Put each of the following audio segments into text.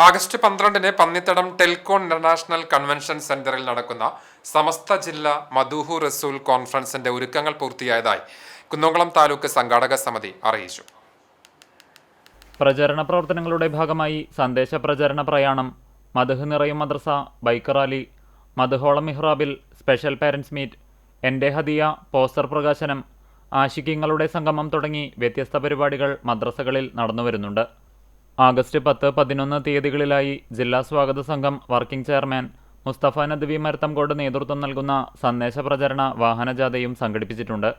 August 12-ന് Pannithadam ടെൽകോൺ international convention സെന്ററിൽ നടക്കുന്ന സമസ്ത ജില്ലാ മദൂഹു റസൂൽ കോൺഫറൻസിന്റെ ഒരുക്കങ്ങൾ പൂർത്തിയായതായി കുന്നംകുളം താലൂക്ക് സംഘാടക സമിതി അറിയിച്ചു. പ്രചരണ പ്രവർത്തനങ്ങളുടെ ഭാഗമായി സന്ദേശ പ്രചരണ പ്രയാണം, മദ്ഹ് നിറയും മദ്രസ, ബൈക്ക് റാലി, മദ്ഹോളം മിഹ്റാബിൽ സ്പെഷ്യൽ പേരൻസ് മീറ്റ്, എൻ്റെ ഹദിയ, പോസ്റ്റർ പ്രകാശനം, ആശിഖീങ്ങളുടെ സംഗമം തുടങ്ങി വ്യത്യസ്ത പരിപാടികൾ മദ്രസകളിൽ നടന്നുവരുന്നുണ്ട്. ആഗസ്റ്റ് 10, 11 തീയതികളിലായി ജില്ലാ സ്വാഗത സംഘം വർക്കിംഗ് ചെയർമാൻ മുസ്തഫ നദ്വി മരത്തംകോട് നേതൃത്വം നൽകുന്ന സന്ദേശ പ്രചരണ വാഹനജാഥയും സംഘടിപ്പിച്ചിട്ടുണ്ട്.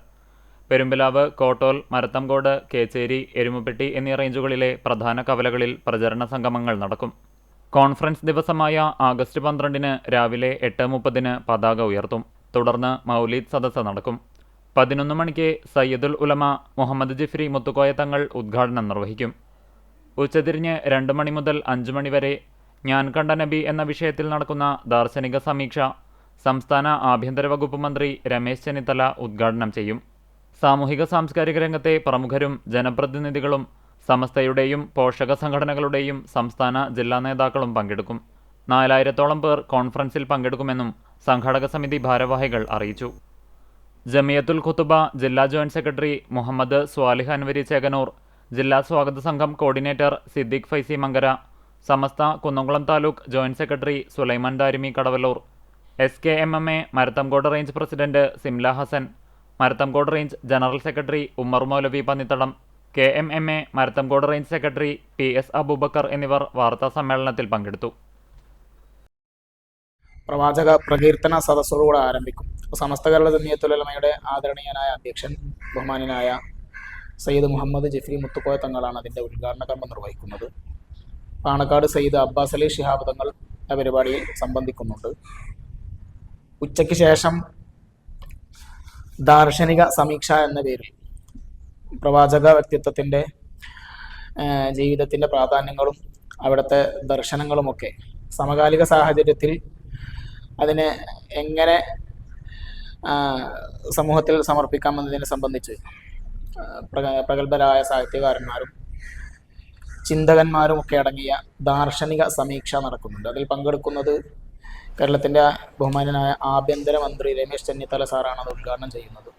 പെരുമ്പിലാവ്, കോട്ടോൽ, മരത്തംകോട്, കേച്ചേരി, എരുമപ്പെട്ടി എന്നീ റേഞ്ചുകളിലെ പ്രധാന കവലകളിൽ പ്രചരണ സംഗമങ്ങൾ നടക്കും. കോൺഫറൻസ് ദിവസമായ ആഗസ്റ്റ് 12-ന് രാവിലെ 8:30-ന് പതാക ഉയർത്തും. തുടർന്ന് മൗലീദ് സദസ്സ് നടക്കും. 11 മണിക്ക് സയ്യിദുൽ ഉലമ മുഹമ്മദ് ജിഫ്രി മുത്തുക്കോയ തങ്ങൾ ഉദ്ഘാടനം നിർവഹിക്കും. ഉച്ചതിരിഞ്ഞ് 2 മണി മുതൽ 5 മണി വരെ ഞാൻ കണ്ട നബി എന്ന വിഷയത്തിൽ നടക്കുന്ന ദാർശനിക സമീക്ഷ സംസ്ഥാന ആഭ്യന്തര വകുപ്പ് മന്ത്രി രമേശ് ചെന്നിത്തല ഉദ്ഘാടനം ചെയ്യും. സാമൂഹിക സാംസ്കാരിക രംഗത്തെ പ്രമുഖരും ജനപ്രതിനിധികളും സമസ്തയുടെയും പോഷക സംഘടനകളുടെയും സംസ്ഥാന ജില്ലാ നേതാക്കളും പങ്കെടുക്കും. 4000-ഓളം പേർ കോൺഫറൻസിൽ പങ്കെടുക്കുമെന്നും സംഘാടക സമിതി ഭാരവാഹികൾ അറിയിച്ചു. ജമിയത്തുൽ ഖുതുബ ജില്ലാ ജോയിന്റ് സെക്രട്ടറി മുഹമ്മദ് സ്വാലിഹ് അൻവരി ചേകനൂർ, ജില്ലാ സ്വാഗത സംഘം coordinator Siddique Faizy Mankara, Samastha Kunnamkulam taluk joint secretary Sulaiman Darimi Kadavallur, SKMMA Marathamkode range president Simla Hasan, Marathamkode range general secretary Ummer Moulavi Pannithadam, KMMA Marathamkode range secretary PS Aboobacker എന്നിവർ വാർത്താ സമ്മേളനത്തിൽ പങ്കെടുത്തു. പ്രവാചക പ്രകീർത്തന സദസ്സോടുകൂടെ ആരംഭിക്കും. സമസ്ത കേരള ജമിയത്തുൽ ഉലമയുടെ ആദരണീയനായ അധ്യക്ഷൻ ബഹുമാന്യനായ സയ്യിദ് മുഹമ്മദ് ജിഫ്രി മുത്തുക്കോയ തങ്ങളാണ് അതിൻ്റെ ഉദ്ഘാടന കർമ്മം നിർവഹിക്കുന്നത്. പാണക്കാട് സയ്യിദ് അബ്ബാസ് അലി ശിഹാബ് തങ്ങൾ ആ പരിപാടിയിൽ സംബന്ധിക്കുന്നുണ്ട്. ഉച്ചയ്ക്ക് ശേഷം ദാർശനിക സമീക്ഷ എന്ന പേരിൽ പ്രവാചക വ്യക്തിത്വത്തിൻ്റെ ജീവിതത്തിൻ്റെ പ്രാധാന്യങ്ങളും അവിടുത്തെ ദർശനങ്ങളുമൊക്കെ സമകാലിക സാഹചര്യത്തിൽ അതിനെ എങ്ങനെ സമൂഹത്തിൽ സമർപ്പിക്കാമെന്നതിനെ സംബന്ധിച്ച് പ്രഗത്ഭരായ സാഹിത്യകാരന്മാരും ചിന്തകന്മാരും ഒക്കെ അടങ്ങിയ ദാർശനിക സമീക്ഷ നടക്കുന്നുണ്ട്. അതിൽ പങ്കെടുക്കുന്നത് കേരളത്തിൻ്റെ ബഹുമാന്യനായ ആഭ്യന്തരമന്ത്രി രമേശ് ചെന്നിത്തല സാറാണ് അത് ഉദ്ഘാടനം ചെയ്യുന്നത്.